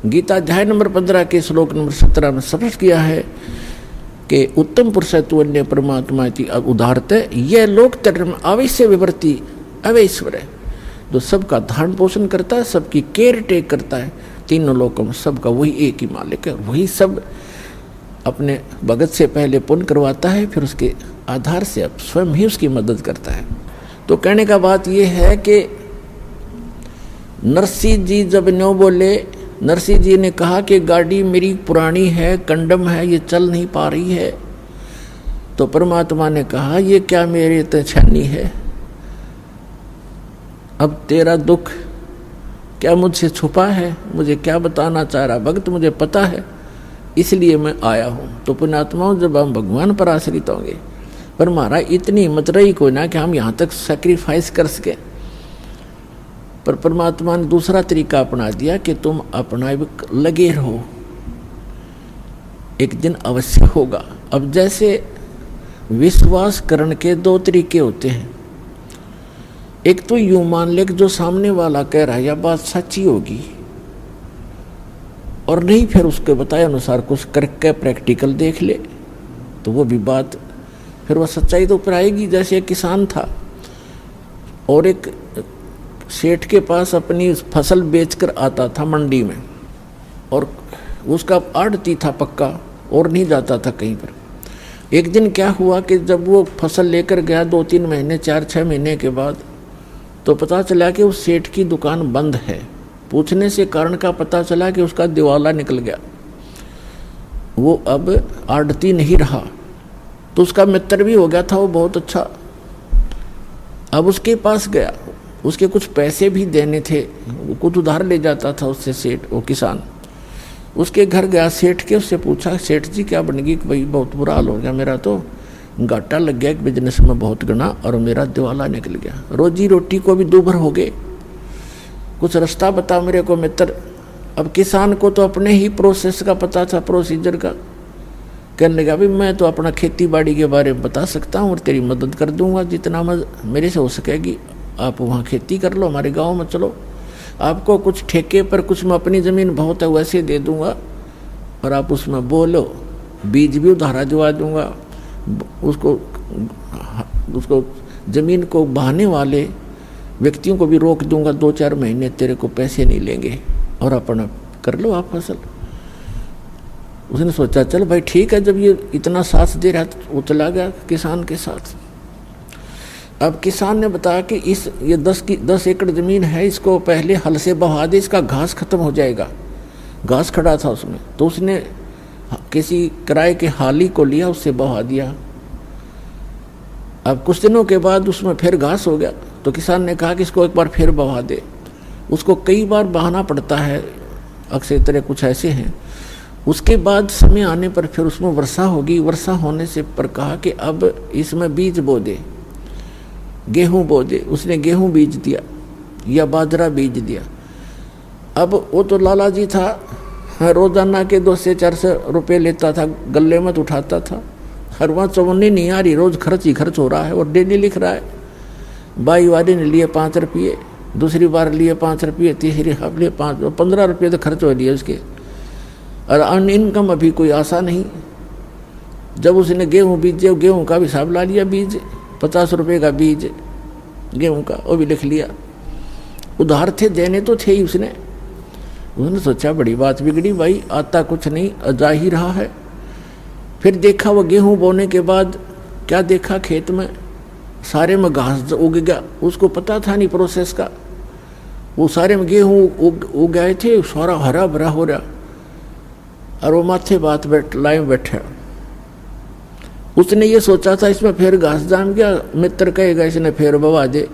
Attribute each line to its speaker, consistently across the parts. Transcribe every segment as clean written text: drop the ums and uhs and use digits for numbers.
Speaker 1: गीता अध्याय नंबर 15 के श्लोक नंबर 17 में स्पष्ट किया है कि उत्तम पुरुष तु अन्य परमात्मा की उदारते यह लोक धर्म अवश्य विवर्ती अवैश्वर है, जो सबका धारण पोषण करता है, सबकी केयर टेक करता है, तीनों लोकों में सबका वही एक ही मालिक है। वही सब अपने भगत से पहले पुण्य करवाता है, फिर उसके आधार से अब स्वयं ही उसकी मदद करता है। तो कहने का बात यह है कि नरसिंह जी जब न्यों बोले, नरसिंह जी ने कहा कि गाड़ी मेरी पुरानी है, कंडम है, ये चल नहीं पा रही है। तो परमात्मा ने कहा ये क्या मेरे तो छानी है, अब तेरा दुख क्या मुझसे छुपा है, मुझे क्या बताना चाह रहा भक्त मुझे पता है, इसलिए मैं आया हूँ। तो पुण्यात्माओं जब हम भगवान पर आश्रित होंगे, पर महाराज इतनी हिम्मत रही कोई ना कि हम यहाँ तक सेक्रीफाइस कर सके, पर परमात्मा ने दूसरा तरीका अपना दिया कि तुम अपना लगे रहो, एक दिन अवश्य होगा। अब जैसे विश्वास करने के दो तरीके होते हैं, एक तो यूं मान ले कि जो सामने वाला कह रहा है यह बात सच्ची होगी, और नहीं फिर उसके बताए अनुसार कुछ करके प्रैक्टिकल देख ले तो वो भी बात फिर वह सच्चाई तो ऊपर आएगी। जैसे एक किसान था और एक सेठ के पास अपनी फसल बेचकर आता था मंडी में, और उसका आड़ती था पक्का और नहीं जाता था कहीं पर। एक दिन क्या हुआ कि जब वो फसल लेकर गया 2-3 महीने 4-6 महीने के बाद, तो पता चला कि उस सेठ की दुकान बंद है। पूछने से कारण का पता चला कि उसका दिवाला निकल गया, वो अब आड़ती नहीं रहा। तो उसका मित्र भी हो गया था वो बहुत अच्छा, अब उसके पास गया, उसके कुछ पैसे भी देने थे, वो कुछ उधार ले जाता था उससे सेठ, वो किसान। उसके घर गया सेठ के, उससे पूछा सेठ जी क्या बन गई, भाई बहुत बुरा हाल हो गया, मेरा तो घाटा लग गया बिजनेस में बहुत गना और मेरा दिवाला निकल गया, रोजी रोटी को भी दूभर हो गए, कुछ रास्ता बता मेरे को मित्र। अब किसान को तो अपने ही प्रोसेस का पता था, प्रोसीजर का। कहने लगा भाई मैं तो अपना खेती बाड़ी के बारे में बता सकता हूँ और तेरी मदद कर दूंगा जितना मेरे से हो सकेगी। आप वहाँ खेती कर लो, हमारे गाँव में चलो, आपको कुछ ठेके पर कुछ मैं अपनी ज़मीन बहुत है वैसे दे दूँगा और आप उसमें बोलो, बीज भी उधारा दिवा दूँगा, उसको ज़मीन को बहाने वाले व्यक्तियों को भी रोक दूंगा, 2-4 महीने तेरे को पैसे नहीं लेंगे और अपना कर लो आप फसल। उसने सोचा चल भाई ठीक है, जब ये इतना साथ दे रहा तो वो चला गया किसान के साथ। अब किसान ने बताया कि ये 10 एकड़ ज़मीन है, इसको पहले हल से बहा दे, इसका घास खत्म हो जाएगा। घास खड़ा था उसमें, तो उसने किसी किराए के हाली को लिया, उससे बहा दिया। अब कुछ दिनों के बाद उसमें फिर घास हो गया, तो किसान ने कहा कि इसको एक बार फिर बहा दे। उसको कई बार बहाना पड़ता है, अक्सर तरह कुछ ऐसे हैं। उसके बाद समय आने पर फिर उसमें वर्षा होगी, वर्षा होने से पर कहा कि अब इसमें बीज बो दे, गेहूं बो दे। उसने गेहूं बीज दिया या बाजरा बीज दिया। अब वो तो लाला जी था, रोजाना के 200 से 400 रुपये लेता था, गले में उठाता था। हर वहाँ चवन्नी नहीं आ रही, रोज़ खर्च ही खर्च हो रहा है और डेली लिख रहा है। बाई वाले ने लिए 5 रुपये, दूसरी बार लिए 5 रुपये, तीसरी बार लिए 15 रुपये तो खर्च हो लिए उसके, और अन इनकम अभी कोई आशा नहीं। जब उसने गेहूँ बीजे, गेहूँ का भी हिसाब ला लिया, बीज 50 रुपये का बीज गेहूँ का, वो भी लिख लिया। उधार थे, देने तो थे ही उसने सोचा बड़ी बात बिगड़ी भाई, आता कुछ नहीं, जा ही रहा है। फिर देखा वो गेहूँ बोने के बाद क्या देखा, खेत में सारे में घास उग गया, उसको पता था नहीं प्रोसेस का। वो सारे में गेहूँ उग गए थे, सारा हरा भरा हो रहा, और वो माथे बात लाइन बैठा। उसने ये सोचा था इसमें फिर घास जाम गया, मित्र कहेगा इसने फिर बवा दे।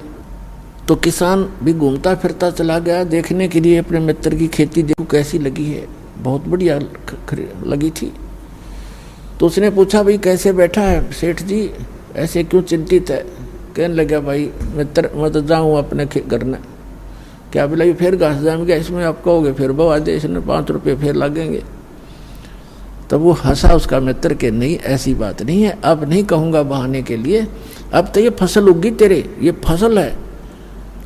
Speaker 1: तो किसान भी घूमता फिरता चला गया देखने के लिए अपने मित्र की खेती, देखो कैसी लगी है, बहुत बढ़िया लगी थी। तो उसने पूछा भाई कैसे बैठा है सेठ जी, ऐसे क्यों चिंतित है। कहने लगा भाई मित्र मैं तो जाऊँ अपने घर में, क्या बोला फिर घास जाम गया, इसमें आप कहोगे फिर बवा दे, इसने 5 रुपये फिर लगेंगे। तब वो हंसा उसका मित्र के नहीं ऐसी बात नहीं है, अब नहीं कहूँगा बहाने के लिए, अब तो ये फसल उगी तेरे, ये फसल है,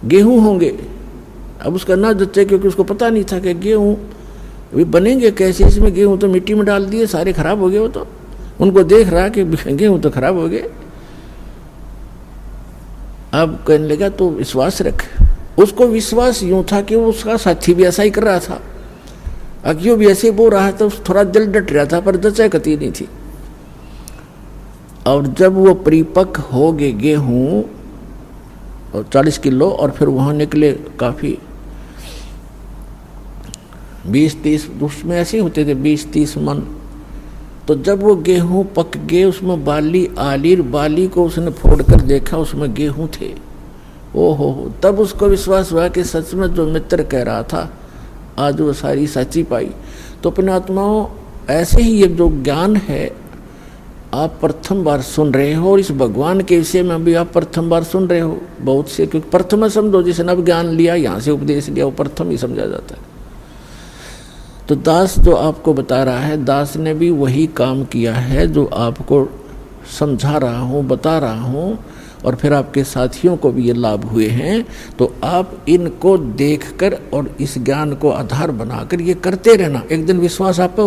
Speaker 1: गेहूँ होंगे। अब उसका ना जच्चे क्योंकि उसको पता नहीं था कि गेहूँ अभी बनेंगे कैसे, इसमें गेहूं तो मिट्टी में डाल दिए, सारे खराब हो गए। वो तो उनको देख रहा कि गेहूं तो खराब हो गए। अब कहने लगा तो विश्वास रख। उसको विश्वास यूं था कि वो उसका साथी भी ऐसा ही कर रहा था, अज्ञो भी ऐसे बोल रहा था, थोड़ा दिल डट रहा था, पर दचा कती नहीं थी। और जब वो परिपक्व हो गए गेहूं 40 किलो, और फिर वहां निकले काफी 20-30, उसमें ऐसे होते थे 20-30 मन। तो जब वो गेहूं पक गए, उसमें बाली आली, बाली को उसने फोड़ कर देखा, उसमें गेहूं थे। ओहो, तब उसको विश्वास हुआ कि सच में जो मित्र कह रहा था आज वो सारी सच्ची पाई। तो अपने आत्माओं, ऐसे ही ये जो ज्ञान है आप प्रथम बार सुन रहे हो, और इस भगवान के विषय में भी आप प्रथम बार सुन रहे हो बहुत से, क्योंकि प्रथम समझो, जिसने अब ज्ञान लिया, यहाँ से उपदेश लिया, वो प्रथम ही समझा जाता है। तो दास जो आपको बता रहा है, दास ने भी वही काम किया है जो आपको समझा रहा हूँ, बता रहा हूँ, और फिर आपके साथियों को भी ये लाभ हुए हैं। तो आप इनको देखकर और इस ज्ञान को आधार बनाकर ये करते रहना, एक दिन विश्वास आप पे